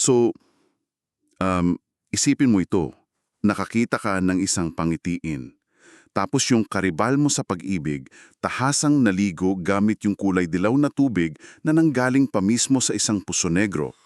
So, isipin mo ito. Nakakita ka ng isang pangitiin. Tapos yung karibal mo sa pag-ibig, tahasang naligo gamit yung kulay dilaw na tubig na nanggaling pa mismo sa isang puso negro.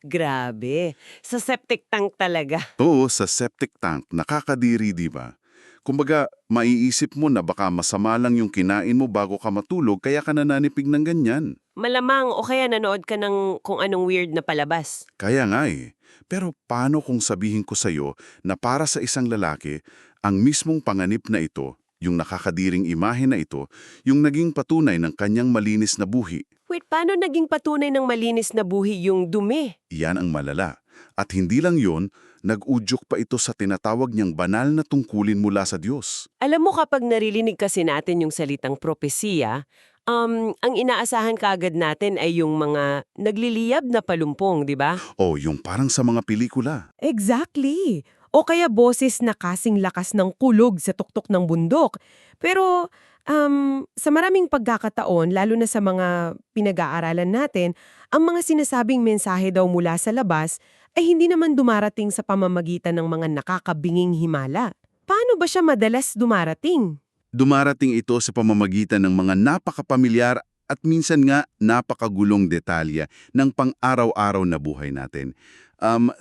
Grabe. Sa septic tank talaga. Oo, sa septic tank, nakakadiri, di ba? Kumbaga, maiisip mo na baka masama lang yung kinain mo bago ka matulog kaya ka nananipig ng ganyan. Malamang o kaya nanood ka ng kung anong weird na palabas. Kaya nga eh. Pero paano kung sabihin ko sa'yo na para sa isang lalaki, ang mismong panganib na ito, yung nakakadiring imahe na ito, yung naging patunay ng kanyang malinis na buhi? Wait, paano naging patunay ng malinis na buhi yung dumi? Iyan ang malala. At hindi lang yon, nag-udyok pa ito sa tinatawag niyang banal na tungkulin mula sa Diyos. Alam mo kapag naririnig kasi natin yung salitang propesiya, ang inaasahan kaagad natin ay yung mga nagliliyab na palumpong, di ba? O yung parang sa mga pelikula. Exactly. O kaya boses na kasing lakas ng kulog sa tuktok ng bundok. Pero sa maraming pagkakataon, lalo na sa mga pinag-aaralan natin, ang mga sinasabing mensahe daw mula sa labas ay hindi naman dumarating sa pamamagitan ng mga nakakabinging himala. Paano ba siya madalas dumarating? Dumarating ito sa pamamagitan ng mga napakapamilyar at minsan nga napakagulong detalye ng pang-araw-araw na buhay natin.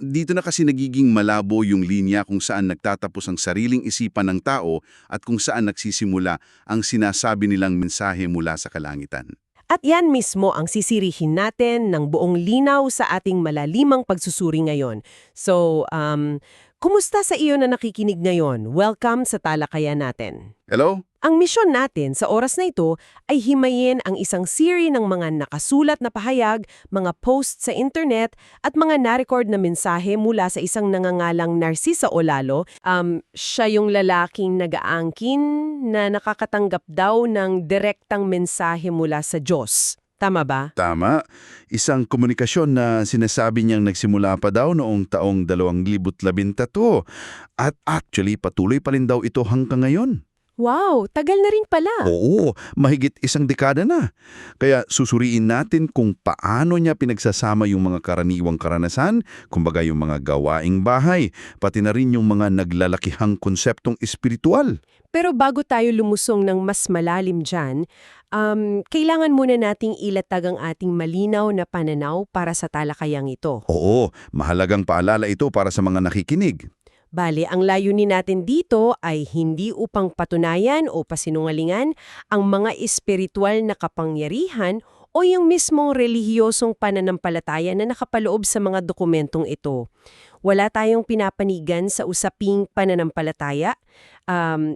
Dito na kasi nagiging malabo yung linya kung saan nagtatapos ang sariling isipan ng tao at kung saan nagsisimula ang sinasabi nilang mensahe mula sa kalangitan. At yan mismo ang sisirihin natin ng buong linaw sa ating malalimang pagsusuri ngayon. So, kumusta sa iyo na nakikinig ngayon? Welcome sa talakayan natin. Hello? Ang misyon natin sa oras na ito ay himayin ang isang series ng mga nakasulat na pahayag, mga posts sa internet at mga na-record na mensahe mula sa isang nangangalang Narcisa Olalo. Siya yung lalaking nag-aangkin na nakakatanggap daw ng direktang mensahe mula sa Diyos. Tama ba? Tama. Isang komunikasyon na sinasabi niyang nagsimula pa daw noong taong 2013 at actually patuloy pa rin daw ito hanggang ngayon. Wow, tagal na rin pala. Oo, mahigit isang dekada na. Kaya susuriin natin kung paano niya pinagsasama yung mga karaniwang karanasan, kumbaga yung mga gawaing bahay, pati na rin yung mga naglalakihang konseptong espiritual. Pero bago tayo lumusong ng mas malalim dyan, kailangan muna nating ilatag ang ating malinaw na pananaw para sa talakayang ito. Oo, mahalagang paalala ito para sa mga nakikinig. Bale, ang layunin natin dito ay hindi upang patunayan o pasinungalingan ang mga espiritual na kapangyarihan o yung mismong relihiyosong pananampalataya na nakapaloob sa mga dokumentong ito. Wala tayong pinapanigan sa usaping pananampalataya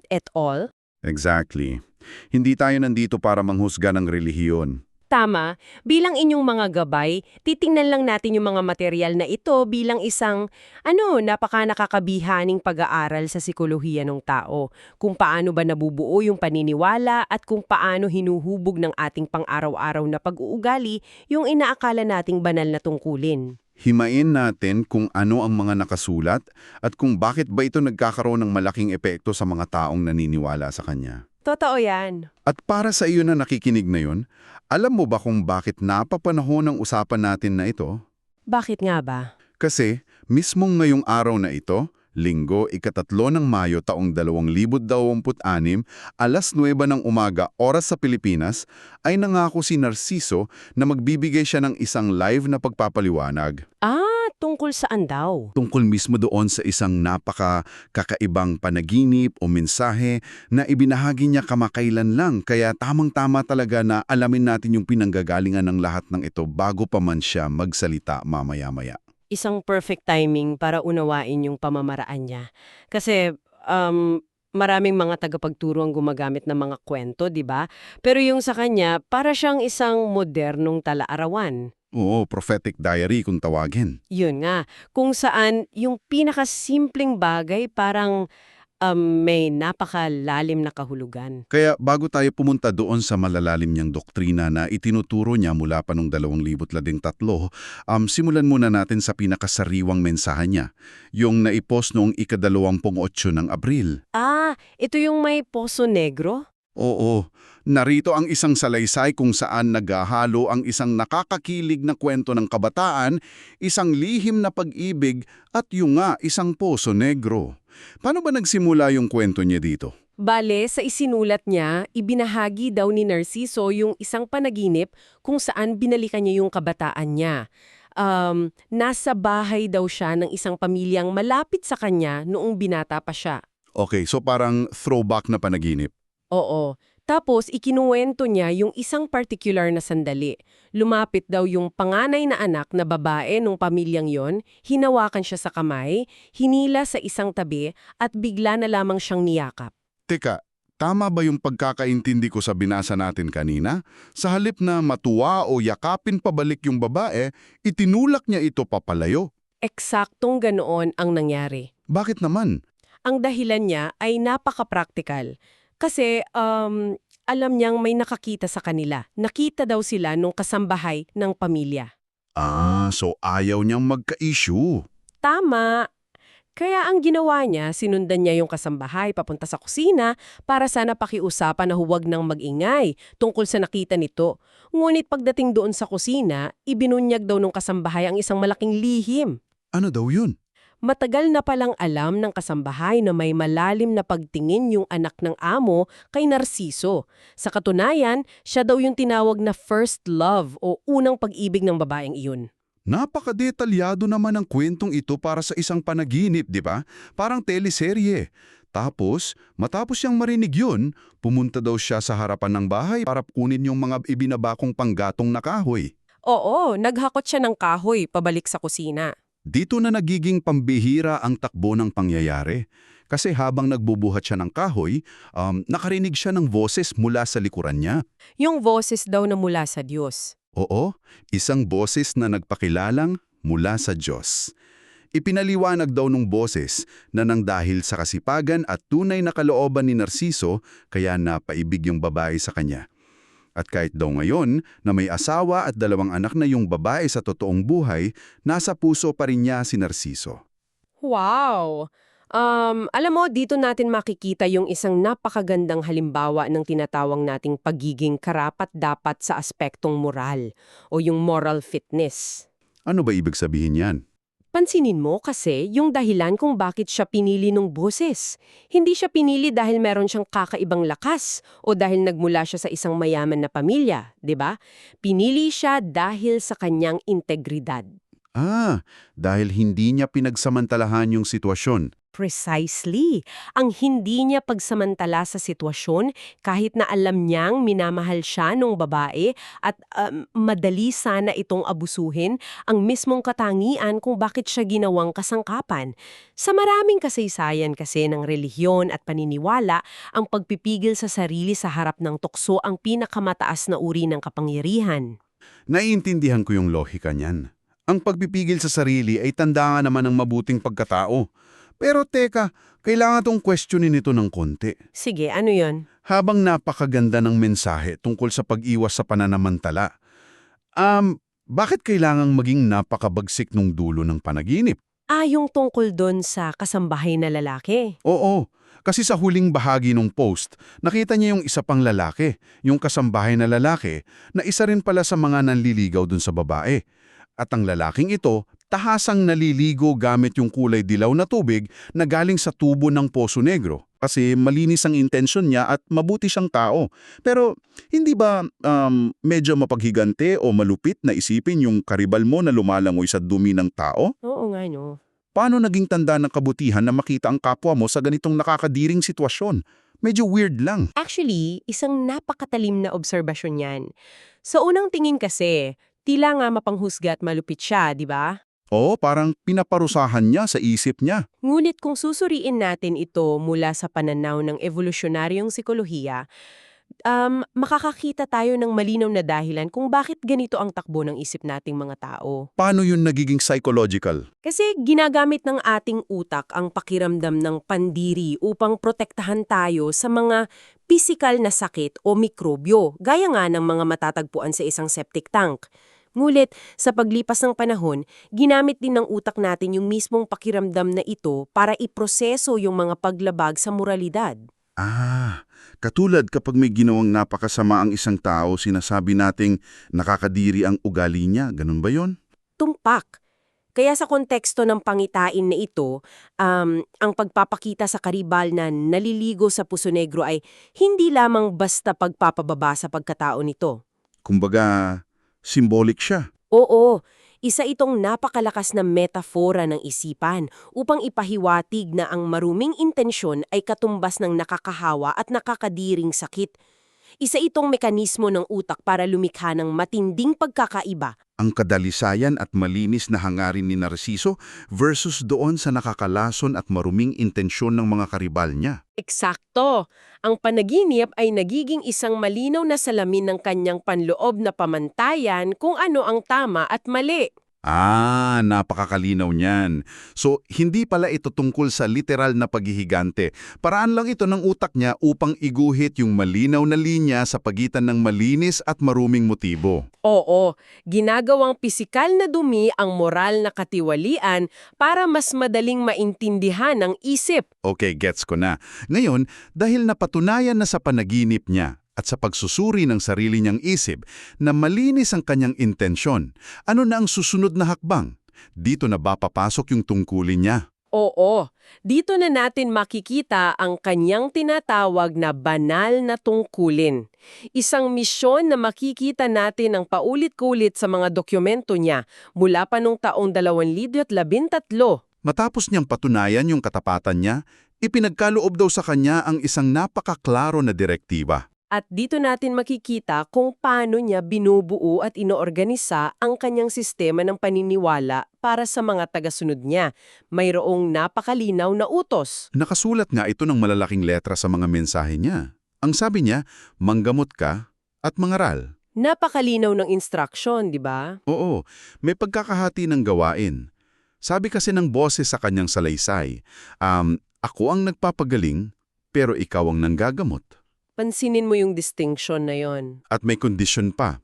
at all. Exactly. Hindi tayo nandito para manghusga ng relihiyon. Tama, bilang inyong mga gabay, titingnan lang natin yung mga material na ito bilang isang, napaka-nakakabihaning pag-aaral sa sikolohiya ng tao. Kung paano ba nabubuo yung paniniwala at kung paano hinuhubog ng ating pang-araw-araw na pag-uugali yung inaakala nating banal na tungkulin. Himain natin kung ano ang mga nakasulat at kung bakit ba ito nagkakaroon ng malaking epekto sa mga taong naniniwala sa kanya. Totoo yan. At para sa iyo na nakikinig na yun, alam mo ba kung bakit napapanahon ang usapan natin na ito? Bakit nga ba? Kasi mismong ngayong araw na ito, Linggo, 3 ng Mayo taong 2026, alas 9 ng umaga, oras sa Pilipinas, ay nangako si Narciso na magbibigay siya ng isang live na pagpapaliwanag. Tungkol saan daw? Tungkol mismo doon sa isang napaka-kakaibang panaginip o mensahe na ibinahagi niya kamakailan lang, kaya tamang-tama talaga na alamin natin yung pinanggagalingan ng lahat ng ito bago pa man siya magsalita mamaya-maya. Isang perfect timing para unawain yung pamamaraan niya. Kasi maraming mga tagapagturo ang gumagamit ng mga kwento, di ba? Pero yung sa kanya, para siyang isang modernong talaarawan. Oo, prophetic diary kung tawagin. Yun nga, kung saan yung pinakasimpleng bagay parang may napakalalim na kahulugan. Kaya bago tayo pumunta doon sa malalalim niyang doktrina na itinuturo niya mula pa noong 2013, simulan muna natin sa pinakasariwang mensahe niya, yung naipost noong ika-28 ng Abril. Ito yung may poso negro? Oo, narito ang isang salaysay kung saan naghahalo ang isang nakakakilig na kwento ng kabataan, isang lihim na pag-ibig at yung nga isang poso negro. Paano ba nagsimula yung kwento niya dito? Bale, sa isinulat niya, ibinahagi daw ni Narciso yung isang panaginip kung saan binalikan niya yung kabataan niya. Nasa bahay daw siya ng isang pamilyang malapit sa kanya noong binata pa siya. Okay, so parang throwback na panaginip. Oo. Tapos, ikinuwento niya yung isang particular na sandali. Lumapit daw yung panganay na anak na babae nung pamilyang yon, hinawakan siya sa kamay, hinila sa isang tabi, at bigla na lamang siyang niyakap. Teka, tama ba yung pagkakaintindi ko sa binasa natin kanina? Sa halip na matuwa o yakapin pabalik yung babae, itinulak niya ito papalayo. Eksaktong ganoon ang nangyari. Bakit naman? Ang dahilan niya ay napaka-practical. Kasi, alam niyang may nakakita sa kanila. Nakita daw sila nung kasambahay ng pamilya. So ayaw niyang magka-issue. Tama! Kaya ang ginawa niya, sinundan niya yung kasambahay papunta sa kusina para sana pakiusapan na huwag nang mag-ingay tungkol sa nakita nito. Ngunit pagdating doon sa kusina, ibinunyag daw nung kasambahay ang isang malaking lihim. Ano daw yun? Matagal na palang alam ng kasambahay na may malalim na pagtingin yung anak ng amo kay Narciso. Sa katunayan, siya daw yung tinawag na first love o unang pag-ibig ng babaeng iyon. Napakadetalyado naman ang kwentong ito para sa isang panaginip, di ba? Parang teleserye. Tapos, matapos siyang marinig yun, pumunta daw siya sa harapan ng bahay para kunin yung mga ibinabakong panggatong na kahoy. Oo, naghakot siya ng kahoy pabalik sa kusina. Dito na nagiging pambihira ang takbo ng pangyayari. Kasi habang nagbubuhat siya ng kahoy, nakarinig siya ng boses mula sa likuran niya. Yung boses daw na mula sa Diyos. Oo, isang boses na nagpakilalang mula sa Diyos. Ipinaliwanag daw nung boses na nang dahil sa kasipagan at tunay na kalooban ni Narciso, kaya napaibig yung babae sa kanya. At kahit daw ngayon na may asawa at 2 anak na yung babae sa totoong buhay, nasa puso pa rin niya si Narciso. Wow! Alam mo, dito natin makikita yung isang napakagandang halimbawa ng tinatawag nating pagiging karapat-dapat sa aspektong moral o yung moral fitness. Ano ba ibig sabihin yan? Pansinin mo kasi yung dahilan kung bakit siya pinili ng boses. Hindi siya pinili dahil meron siyang kakaibang lakas o dahil nagmula siya sa isang mayaman na pamilya, 'di ba? Pinili siya dahil sa kanyang integridad. Dahil hindi niya pinagsamantalahan yung sitwasyon. Precisely. Ang hindi niya pagsamantala sa sitwasyon kahit na alam niyang minamahal siya nung babae at madali sana itong abusuhin ang mismong katangian kung bakit siya ginawang kasangkapan. Sa maraming kasaysayan kasi ng relihiyon at paniniwala, ang pagpipigil sa sarili sa harap ng tukso ang pinakamataas na uri ng kapangyarihan. Naiintindihan ko yung lohika niyan. Ang pagpipigil sa sarili ay tanda nga naman ng mabuting pagkatao. Pero teka, kailangan tong questionin ito ng konti. Sige, ano yon? Habang napakaganda ng mensahe tungkol sa pag-iwas sa pananamantala, bakit kailangang maging napakabagsik nung dulo ng panaginip? Yung tungkol doon sa kasambahay na lalaki. Oo, kasi sa huling bahagi ng post, nakita niya yung isa pang lalaki, yung kasambahay na lalaki, na isa rin pala sa mga nanliligaw dun sa babae. At ang lalaking ito, tahasang naliligo gamit yung kulay dilaw na tubig na galing sa tubo ng Poso Negro. Kasi malinis ang intensyon niya at mabuti siyang tao. Pero hindi ba medyo mapaghigante o malupit na isipin yung karibal mo na lumalangoy sa dumi ng tao? Oo nga, no. Paano naging tanda ng kabutihan na makita ang kapwa mo sa ganitong nakakadiring sitwasyon? Medyo weird lang. Actually, isang napakatalim na obserbasyon yan. Sa unang tingin kasi, tila nga mapanghusga at malupit siya, di ba? Oo, parang pinaparusahan niya sa isip niya. Ngunit kung susuriin natin ito mula sa pananaw ng evolusyonaryong sikolohiya, makakakita tayo ng malinaw na dahilan kung bakit ganito ang takbo ng isip nating mga tao. Paano yun nagiging psychological? Kasi ginagamit ng ating utak ang pakiramdam ng pandiri upang protektahan tayo sa mga pisikal na sakit o mikrobyo, gaya nga ng mga matatagpuan sa isang septic tank. Ngulit, sa paglipas ng panahon, ginamit din ng utak natin yung mismong pakiramdam na ito para iproseso yung mga paglabag sa moralidad. Katulad kapag may ginawang napakasama ang isang tao, sinasabi nating nakakadiri ang ugali niya. Ganun ba yon? Tumpak. Kaya sa konteksto ng pangitain na ito, ang pagpapakita sa karibal na naliligo sa Puso Negro ay hindi lamang basta pagpapababa sa pagkatao nito. Kumbaga, symbolic siya. Oo, isa itong napakalakas na metafora ng isipan upang ipahiwatig na ang maruming intensyon ay katumbas ng nakakahawa at nakakadiring sakit. Isa itong mekanismo ng utak para lumikha ng matinding pagkakaiba. Ang kadalisayan at malinis na hangarin ni Narciso versus doon sa nakakalason at maruming intensyon ng mga karibal niya. Eksakto! Ang panaginip ay nagiging isang malinaw na salamin ng kanyang panloob na pamantayan kung ano ang tama at mali. Napakakalinaw niyan. So, hindi pala ito tungkol sa literal na paghihigante. Paraan lang ito ng utak niya upang iguhit yung malinaw na linya sa pagitan ng malinis at maruming motibo. Oo, ginagawang pisikal na dumi ang moral na katiwalian para mas madaling maintindihan ang isip. Okay, gets ko na. Ngayon, dahil napatunayan na sa panaginip niya at sa pagsusuri ng sarili niyang isip na malinis ang kanyang intensyon, ano na ang susunod na hakbang? Dito na ba papasok yung tungkulin niya? Oo, dito na natin makikita ang kanyang tinatawag na banal na tungkulin. Isang misyon na makikita natin ang paulit-ulit sa mga dokumento niya mula pa noong taong 2013. Matapos niyang patunayan yung katapatan niya, ipinagkaloob daw sa kanya ang isang napakaklaro na direktiba. At dito natin makikita kung paano niya binubuo at inoorganisa ang kanyang sistema ng paniniwala para sa mga tagasunod niya. Mayroong napakalinaw na utos. Nakasulat nga ito ng malalaking letra sa mga mensahe niya. Ang sabi niya, manggamot ka at mangaral. Napakalinaw ng instruction, di ba? Oo, may pagkakahati ng gawain. Sabi kasi ng boses sa kanyang salaysay, ako ang nagpapagaling, pero ikaw ang nanggagamot. Pansinin mo yung distinction na yon. At may kondisyon pa.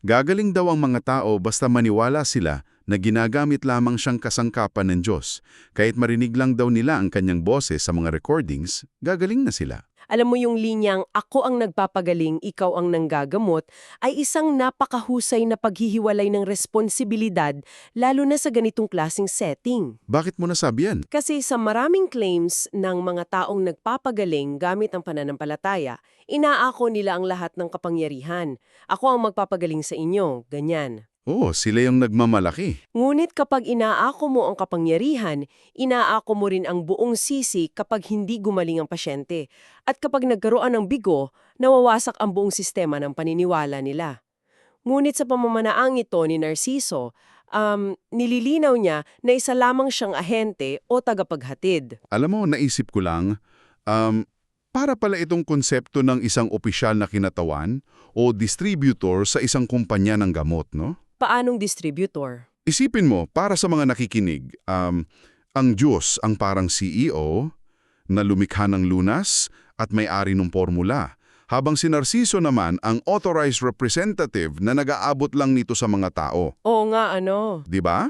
Gagaling daw ang mga tao basta maniwala sila na ginagamit lamang siyang kasangkapan ng Diyos. Kahit marinig lang daw nila ang kanyang boses sa mga recordings, gagaling na sila. Alam mo yung linyang, ako ang nagpapagaling, ikaw ang nanggagamot, ay isang napakahusay na paghihiwalay ng responsibilidad, lalo na sa ganitong klaseng setting. Bakit mo nasabi yan? Kasi sa maraming claims ng mga taong nagpapagaling gamit ang pananampalataya, inaako nila ang lahat ng kapangyarihan. Ako ang magpapagaling sa inyo, ganyan. Oo, sila yung nagmamalaki. Ngunit kapag inaako mo ang kapangyarihan, inaako mo rin ang buong sisi kapag hindi gumaling ang pasyente. At kapag nagkaroon ng bigo, nawawasak ang buong sistema ng paniniwala nila. Ngunit sa pamamanaang ito ni Narciso, nililinaw niya na isa lamang siyang ahente o tagapaghatid. Alam mo, naisip ko lang, para pala itong konsepto ng isang opisyal na kinatawan o distributor sa isang kumpanya ng gamot, no? Paanong distributor? Isipin mo, para sa mga nakikinig, ang Diyos ang parang CEO na lumikha ng lunas at may-ari ng formula, habang si Narciso naman ang authorized representative na nag-aabot lang nito sa mga tao. Oo nga, ano? Di ba?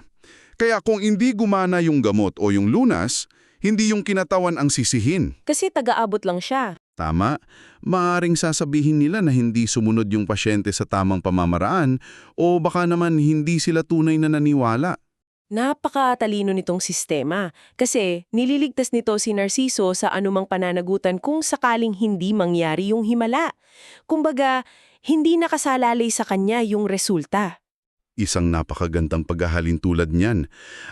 Kaya kung hindi gumana yung gamot o yung lunas, hindi yung kinatawan ang sisihin. Kasi taga-abot lang siya. Tama, maaaring sasabihin nila na hindi sumunod yung pasyente sa tamang pamamaraan o baka naman hindi sila tunay na naniwala. Napakatalino nitong sistema kasi nililigtas nito si Narciso sa anumang pananagutan kung sakaling hindi mangyari yung himala. Kumbaga, hindi nakasalalay sa kanya yung resulta. Isang napakagandang paghahalin tulad niyan.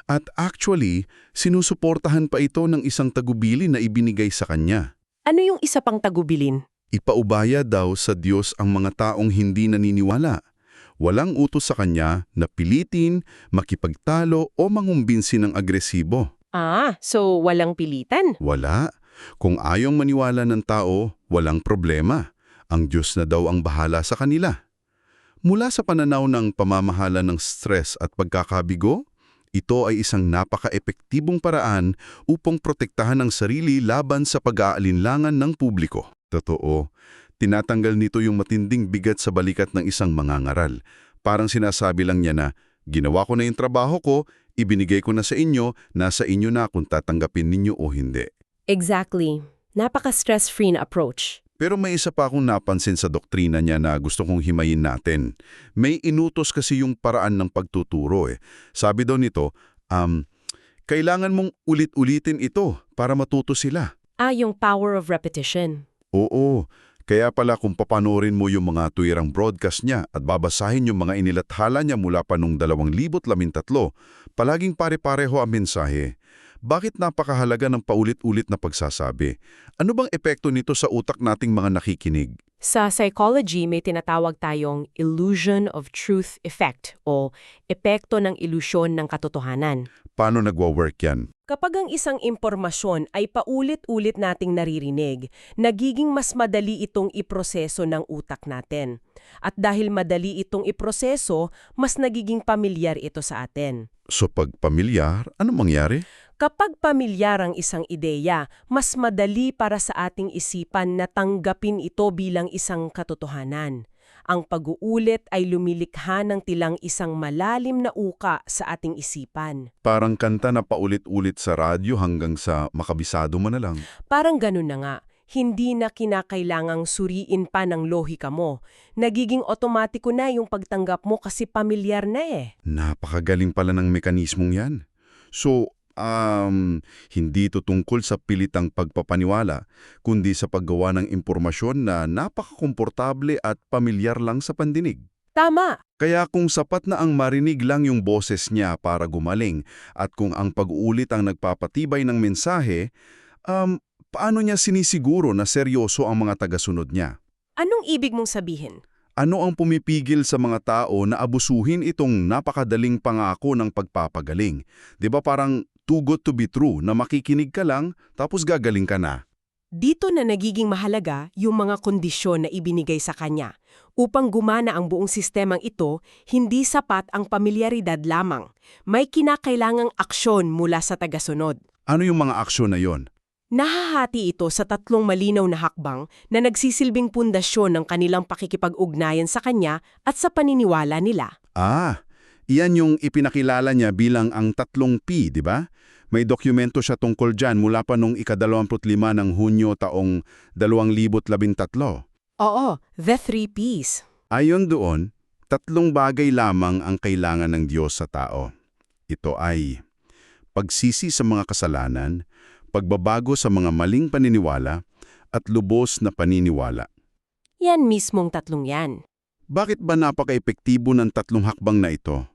At actually, sinusuportahan pa ito ng isang tagubili na ibinigay sa kanya. Ano yung isa pang tagubilin? Ipaubaya daw sa Diyos ang mga taong hindi naniniwala. Walang utos sa kanya na pilitin, makipagtalo o mangumbinsi ng agresibo. So walang pilitan? Wala. Kung ayong maniwala ng tao, walang problema. Ang Diyos na daw ang bahala sa kanila. Mula sa pananaw ng pamamahala ng stress at pagkakabigo, ito ay isang napaka-epektibong paraan upang protektahan ang sarili laban sa pag-aalinlangan ng publiko. Totoo, tinatanggal nito yung matinding bigat sa balikat ng isang mangangaral. Parang sinasabi lang niya na, ginawa ko na yung trabaho ko, ibinigay ko na sa inyo, nasa inyo na kung tatanggapin ninyo o hindi. Exactly. Napaka-stress-free na approach. Pero may isa pa akong napansin sa doktrina niya na gusto kong himayin natin. May inutos kasi yung paraan ng pagtuturo eh. Sabi daw nito, kailangan mong ulit-ulitin ito para matuto sila. Yung power of repetition. Oo, kaya pala kung papanoorin mo yung mga tuwirang broadcast niya at babasahin yung mga inilathala niya mula pa nung 2013, palaging pare-pareho ang mensahe. Bakit napakahalaga ng paulit-ulit na pagsasabi? Ano bang epekto nito sa utak nating mga nakikinig? Sa psychology, may tinatawag tayong illusion of truth effect o epekto ng ilusyon ng katotohanan. Paano nagwa-work yan? Kapag ang isang impormasyon ay paulit-ulit nating naririnig, nagiging mas madali itong iproseso ng utak natin. At dahil madali itong iproseso, mas nagiging pamilyar ito sa atin. So pag pamilyar, ano mangyari? Kapag pamilyar ang isang ideya, mas madali para sa ating isipan na tanggapin ito bilang isang katotohanan. Ang pag-uulit ay lumilikha ng tilang isang malalim na uka sa ating isipan. Parang kanta na paulit-ulit sa radyo hanggang sa makabisado mo na lang. Parang ganun na nga. Hindi na kinakailangang suriin pa ng lohika mo. Nagiging otomatiko na yung pagtanggap mo kasi pamilyar na eh. Napakagaling pala ng mekanismong yan. So, hindi ito tungkol sa pilitang pagpapaniwala, kundi sa paggawa ng impormasyon na napakakomportable at pamilyar lang sa pandinig. Tama! Kaya kung sapat na ang marinig lang yung boses niya para gumaling at kung ang pag-uulit ang nagpapatibay ng mensahe, paano niya sinisiguro na seryoso ang mga tagasunod niya? Anong ibig mong sabihin? Ano ang pumipigil sa mga tao na abusuhin itong napakadaling pangako ng pagpapagaling? 'Di ba parang too good to be true na makikinig ka lang tapos gagaling ka na? Dito na nagiging mahalaga yung mga kondisyon na ibinigay sa kanya. Upang gumana ang buong sistemang ito, hindi sapat ang pamilyaridad lamang. May kinakailangang aksyon mula sa tagasunod. Ano yung mga aksyon na yon? Nahahati ito sa 3 malinaw na hakbang na nagsisilbing pundasyon ng kanilang pakikipag-ugnayan sa kanya at sa paniniwala nila. Iyan yung ipinakilala niya bilang ang 3 P, di ba? May dokumento siya tungkol dyan mula pa nung ika-25 ng Hunyo taong 2013. Oo, the 3 Ps. Ayon doon, 3 bagay lamang ang kailangan ng Diyos sa tao. Ito ay pagsisi sa mga kasalanan, pagbabago sa mga maling paniniwala, at lubos na paniniwala. Yan mismong 3 yan. Bakit ba napaka-epektibo ng 3 hakbang na ito?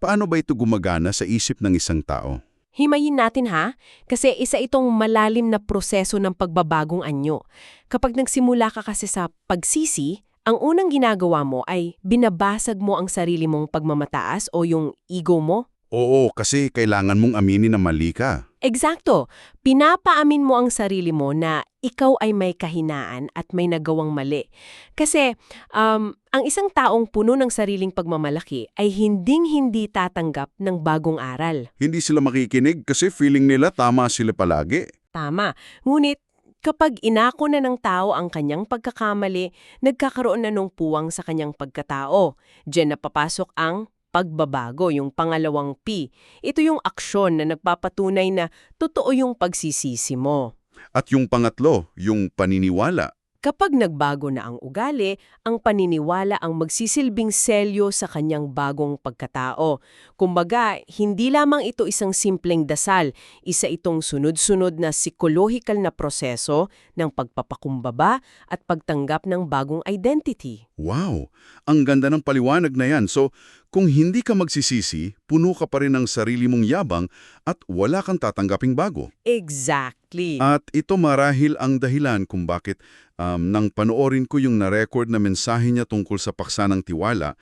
Paano ba ito gumagana sa isip ng isang tao? Himayin natin ha, kasi isa itong malalim na proseso ng pagbabagong anyo. Kapag nagsimula ka kasi sa pagsisi, ang unang ginagawa mo ay binabasag mo ang sarili mong pagmamataas o yung ego mo. Oo, kasi kailangan mong aminin na mali ka. Eksakto. Pinapaamin mo ang sarili mo na ikaw ay may kahinaan at may nagawang mali. Kasi ang isang taong puno ng sariling pagmamalaki ay hinding-hindi tatanggap ng bagong aral. Hindi sila makikinig kasi feeling nila tama sila palagi. Tama. Ngunit kapag inako na ng tao ang kanyang pagkakamali, nagkakaroon na ng puwang sa kanyang pagkatao. Diyan napapasok ang pagbabago, yung pangalawang P. Ito yung aksyon na nagpapatunay na totoo yung pagsisisi mo. At yung pangatlo, yung paniniwala. Kapag nagbago na ang ugali, ang paniniwala ang magsisilbing selyo sa kanyang bagong pagkatao. Kumbaga, hindi lamang ito isang simpleng dasal, isa itong sunod-sunod na psikolohikal na proseso ng pagpapakumbaba at pagtanggap ng bagong identity. Wow! Ang ganda ng paliwanag na yan. So, kung hindi ka magsisisi, puno ka pa rin ng sarili mong yabang at wala kang tatanggaping bago. Exactly. At ito marahil ang dahilan kung bakit nang panoorin ko yung na-record na mensahe niya tungkol sa paksa ng tiwala,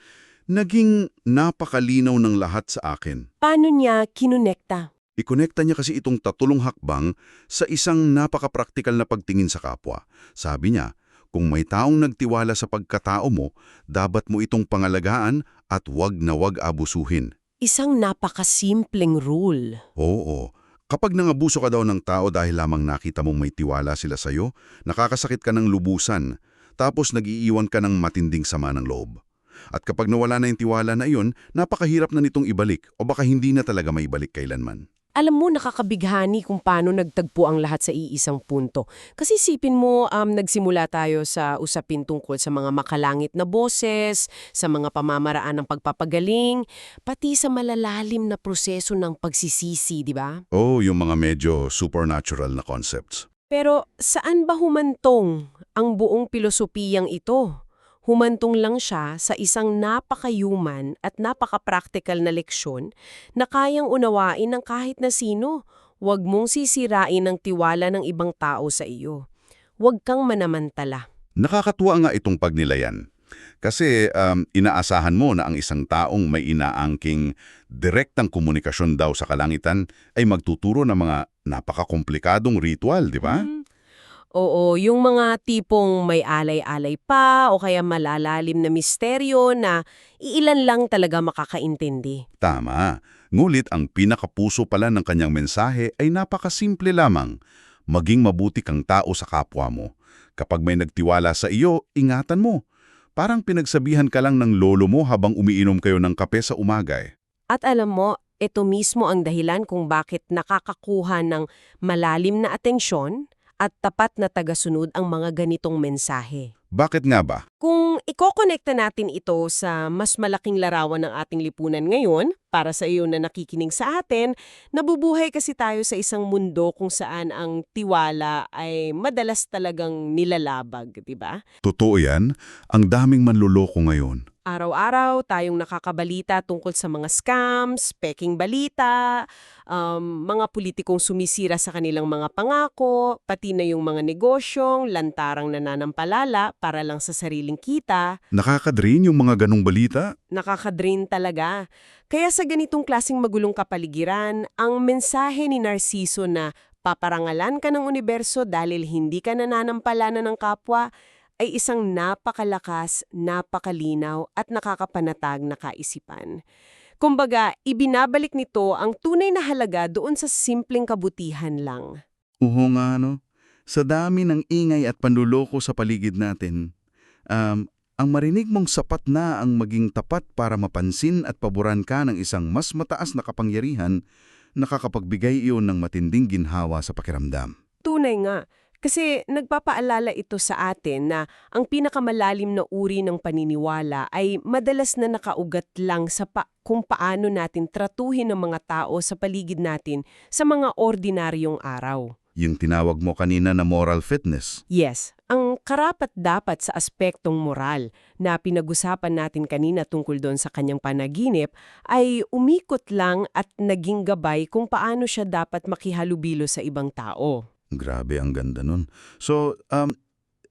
naging napakalinaw ng lahat sa akin. Paano niya kinonekta? Ikonekta niya kasi itong 3 hakbang sa isang napaka-praktikal na pagtingin sa kapwa. Sabi niya, kung may taong nagtiwala sa pagkatao mo, dapat mo itong pangalagaan at wag na wag abusuhin. Isang napakasimpleng rule. Oo. Kapag nangabuso ka daw ng tao dahil lamang nakita mong may tiwala sila sa'yo, nakakasakit ka ng lubusan, tapos nag-iiwan ka ng matinding sama ng loob. At kapag nawala na yung tiwala na iyon, napakahirap na nitong ibalik o baka hindi na talaga maibalik kailanman. Alam mo, nakakabighani kung paano nagtagpo ang lahat sa iisang punto. Kasi isipin mo, nagsimula tayo sa usapin tungkol sa mga makalangit na boses, sa mga pamamaraan ng pagpapagaling, pati sa malalalim na proseso ng pagsisisi, di ba? Oh, yung mga medyo supernatural na concepts. Pero saan ba humantong ang buong pilosopiyang ito? Humantong lang siya sa isang napaka-human at napaka-practical na leksyon na kayang unawain ng kahit na sino. Huwag mong sisirain ang tiwala ng ibang tao sa iyo. Huwag kang manamantala. Nakakatuwa nga itong pagnilayan. Kasi inaasahan mo na ang isang taong may inaangking direktang komunikasyon daw sa kalangitan ay magtuturo ng mga napakakomplikadong ritual, di ba? Oo, yung mga tipong may alay-alay pa o kaya malalalim na misteryo na iilan lang talaga makakaintindi. Tama. Ngulit ang pinakapuso pala ng kanyang mensahe ay napakasimple lamang. Maging mabuti kang tao sa kapwa mo. Kapag may nagtiwala sa iyo, ingatan mo. Parang pinagsabihan ka lang ng lolo mo habang umiinom kayo ng kape sa umaga eh. At alam mo, ito mismo ang dahilan kung bakit nakakakuha ng malalim na atensyon at tapat na tagasunod ang mga ganitong mensahe. Bakit nga ba? Kung ikokonekta natin ito sa mas malaking larawan ng ating lipunan ngayon, para sa iyo na nakikinig sa atin, nabubuhay kasi tayo sa isang mundo kung saan ang tiwala ay madalas talagang nilalabag, di ba? Totoo yan, ang daming manluloko ngayon. Araw-araw tayong nakakabalita tungkol sa mga scams, peking balita, mga politikong sumisira sa kanilang mga pangako, pati na yung mga negosyong lantarang nananampalala para lang sa sariling kita. Nakakadrain yung mga ganong balita? Nakakadrain talaga. Kaya sa ganitong klaseng magulong kapaligiran, ang mensahe ni Narciso na paparangalan ka ng universo dahil hindi ka nananampalana ng kapwa ay isang napakalakas, napakalinaw at nakakapanatag na kaisipan. Kumbaga, ibinabalik nito ang tunay na halaga doon sa simpleng kabutihan lang. Oo nga no. Sa dami ng ingay at panluloko sa paligid natin, ang marinig mong sapat na ang maging tapat para mapansin at paboran ka ng isang mas mataas na kapangyarihan, nakakapagbigay iyon ng matinding ginhawa sa pakiramdam. Tunay nga. Kasi nagpapaalala ito sa atin na ang pinakamalalim na uri ng paniniwala ay madalas na nakaugat lang sa kung paano natin tratuhin ang mga tao sa paligid natin sa mga ordinaryong araw. Yung tinawag mo kanina na moral fitness. Yes, ang karapat-dapat sa aspektong moral na pinag-usapan natin kanina tungkol doon sa kanyang panaginip ay umikot lang at naging gabay kung paano siya dapat makihalubilo sa ibang tao. Grabe, ang ganda nun. So,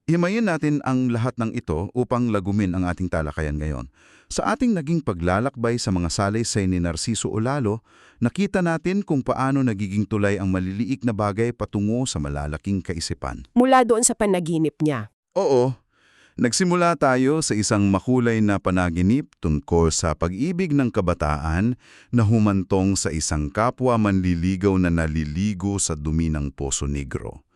himayin natin ang lahat ng ito upang lagumin ang ating talakayan ngayon. Sa ating naging paglalakbay sa mga salaysay ni Narciso Olalo, nakita natin kung paano nagiging tulay ang maliliik na bagay patungo sa malalaking kaisipan. Mula doon sa panaginip niya. Oo, nagsimula tayo sa isang makulay na panaginip tungkol sa pag-ibig ng kabataan na humantong sa isang kapwa manliligaw na naliligo sa dumi ng Poso Negro.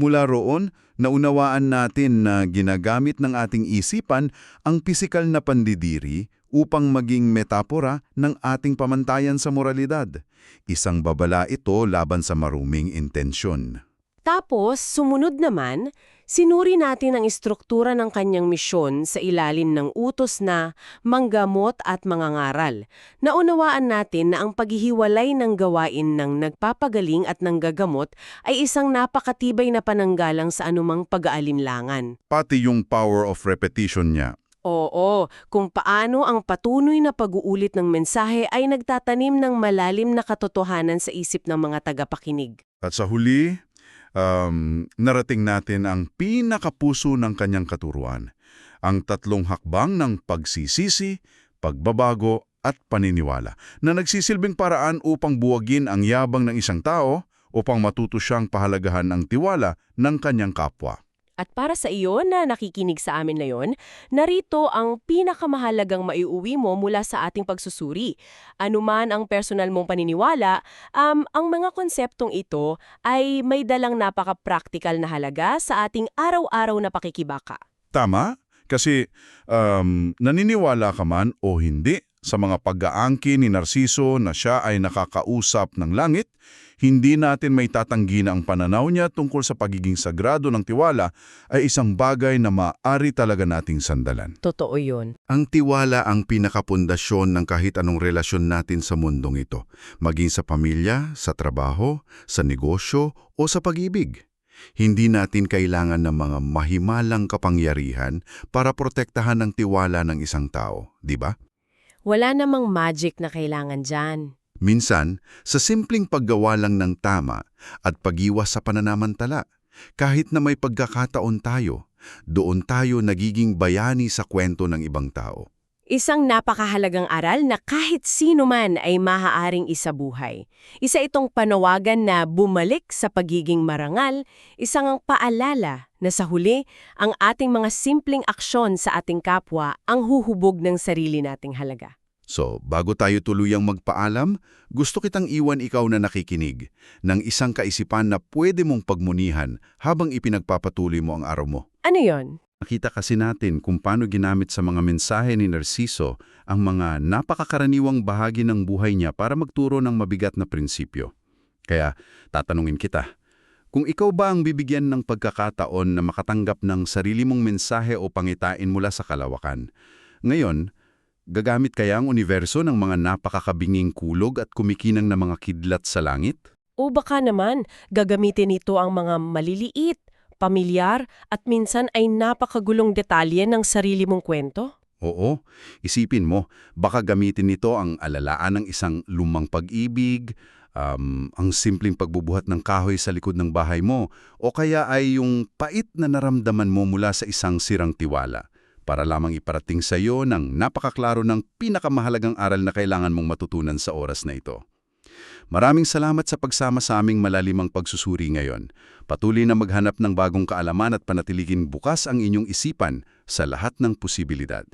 Mula roon, naunawaan natin na ginagamit ng ating isipan ang pisikal na pandidiri upang maging metapora ng ating pamantayan sa moralidad. Isang babala ito laban sa maruming intensyon. Tapos, sumunod naman, sinuri natin ang istruktura ng kanyang misyon sa ilalim ng utos na manggamot at mangangaral. Naunawaan natin na ang paghihiwalay ng gawain ng nagpapagaling at nanggagamot ay isang napakatibay na pananggalang sa anumang pag-aalinlangan. Pati yung power of repetition niya. Oo, kung paano ang patuloy na pag-uulit ng mensahe ay nagtatanim ng malalim na katotohanan sa isip ng mga tagapakinig. At sa huli, narating natin ang pinakapuso ng kanyang katuruan, ang tatlong hakbang ng pagsisisi, pagbabago at paniniwala, na nagsisilbing paraan upang buwagin ang yabang ng isang tao upang matuto siyang pahalagahan ang tiwala ng kanyang kapwa. At para sa iyo na nakikinig sa amin ngayon, narito ang pinakamahalagang maiuwi mo mula sa ating pagsusuri. Anuman ang personal mong paniniwala, ang mga konseptong ito ay may dalang napaka-practical na halaga sa ating araw-araw na pakikibaka. Tama? Kasi naniniwala ka man o hindi, Sa mga pag-aangkin ni Narciso na siya ay nakakausap ng langit, hindi natin may tatanggi na ang pananaw niya tungkol sa pagiging sagrado ng tiwala ay isang bagay na maaari talaga nating sandalan. Totoo yun. Ang tiwala ang pinakapundasyon ng kahit anong relasyon natin sa mundong ito, maging sa pamilya, sa trabaho, sa negosyo o sa pag-ibig. Hindi natin kailangan ng mga mahimalang kapangyarihan para protektahan ang tiwala ng isang tao, di ba? Wala namang magic na kailangan dyan. Minsan, sa simpleng paggawa lang ng tama at pag-iwas sa pananamantala, kahit na may pagkakataon tayo, doon tayo nagiging bayani sa kwento ng ibang tao. Isang napakahalagang aral na kahit sino man ay maaaring isabuhay. Isa itong panawagan na bumalik sa pagiging marangal, isang paalala na sa huli, ang ating mga simpleng aksyon sa ating kapwa ang huhubog ng sarili nating halaga. So, bago tayo tuluyang magpaalam, gusto kitang iwan ikaw na nakikinig ng isang kaisipan na pwede mong pagmunihan habang ipinagpapatuloy mo ang araw mo. Ano yon? Nakita kasi natin kung paano ginamit sa mga mensahe ni Narciso ang mga napakakaraniwang bahagi ng buhay niya para magturo ng mabigat na prinsipyo. Kaya, tatanungin kita, kung ikaw ba ang bibigyan ng pagkakataon na makatanggap ng sarili mong mensahe o pangitain mula sa kalawakan, ngayon, gagamit kaya ang universo ng mga napakakabinging kulog at kumikinang na mga kidlat sa langit? O baka naman, gagamitin ito ang mga maliliit, pamilyar at minsan ay napakagulong detalye ng sarili mong kwento? Oo, isipin mo, baka gamitin nito ang alalaan ng isang lumang pag-ibig, ang simpleng pagbubuhat ng kahoy sa likod ng bahay mo, o kaya ay yung pait na naramdaman mo mula sa isang sirang tiwala, para lamang iparating sa iyo ng napakaklaro ng pinakamahalagang aral na kailangan mong matutunan sa oras na ito. Maraming salamat sa pagsama sa aming malalimang pagsusuri ngayon. Patuloy na maghanap ng bagong kaalaman at panatiligin bukas ang inyong isipan sa lahat ng posibilidad.